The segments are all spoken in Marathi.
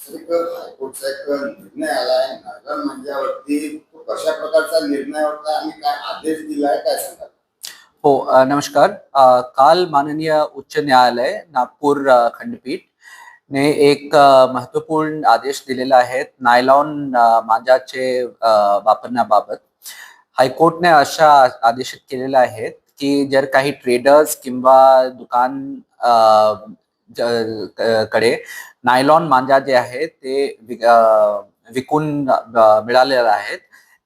हायकोर्टचा एक निर्णय आलाय नागर मंजावरती. तो कशा प्रकारचा निर्णय होता आणि काय आदेश दिलाय काय सांगा? हो नमस्कार. काल माननीय उच्च न्यायालय नागपूर खंडपीठ ने एक महत्वपूर्ण आदेश दिलेला आहे नायलॉन मांजाचे वापरण्याबाबत. हायकोर्टने अशा आदेशित केलेल्या आहेत की जर काही ट्रेडर्स किंवा दुकान कडे नायलॉन मांजा जे आहेत ते विकून मिळालेले आहेत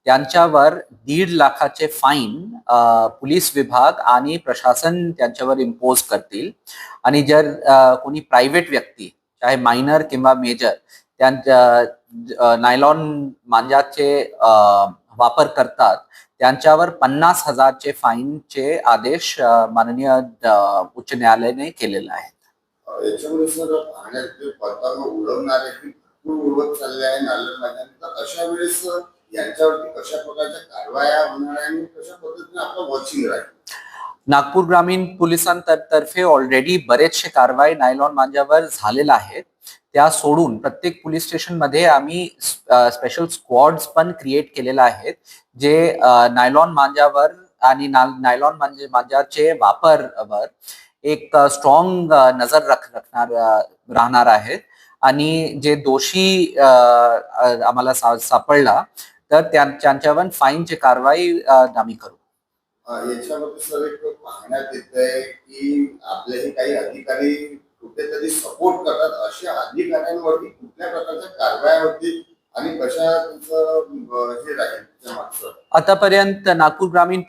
त्यांच्यावर 1.5 लाखाचे फाईन पोलीस विभाग आणि प्रशासन त्यांच्यावर इम्पोज करतील. आणि जर कोणी प्रायव्हेट व्यक्ती चाहे मायनर किंवा मेजर त्यांच्या नायलॉन मांजाचे वापर करतात त्यांच्यावर 50,000चे फाईनचे आदेश माननीय उच्च न्यायालयाने केलेला आहे. याच्यामुळे सर पाण्याचे पतंग उडवणारे उडवत चालले आहे नायलॉन मांजाने. अशा वेळेस यांच्यावरती कशा प्रकारच्या कारवाया होणार आणि कशा पद्धतीने आपलं वॉचिंग राहील? नागपूर ग्रामीण पोलिसांतर्फे ऑलरेडी बरेचसे कारवाई नायलॉन मांजावर झालेला आहेत. त्या सोडून प्रत्येक पोलीस स्टेशन मध्ये आम्ही स्पेशल स्क्वॉड्स पण क्रिएट केलेला आहेत जे नायलॉन मांजावर आणि नायलॉन मांजाचे वापरवर एक स्ट्रॉंग नजर राहणार आहेत. आणि जे दोषी आम्हाला सापडला तर त्यांच्यावर फाईनची कारवाई आम्ही करू. याच्यामध्ये सर एक पाहण्यात येत आहे की आपलेही काही अधिकारी कुठेतरी सपोर्ट करतात. अशा अधिकाऱ्यांवरती कुठल्या प्रकारच्या कारवाया होतील आणि कशा हे राहील? आतापर्यंत नागपूर ग्रामीण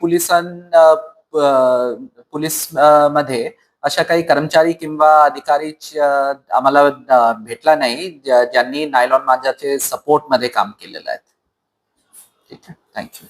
पोलीस मध्ये अशा काही कर्मचारी किंवा अधिकारी आम्हाला भेटला नाही ज्यांनी नायलॉन मांजाचे सपोर्ट मध्ये काम केलेलं आहे. ठीक आहे, थँक्यू.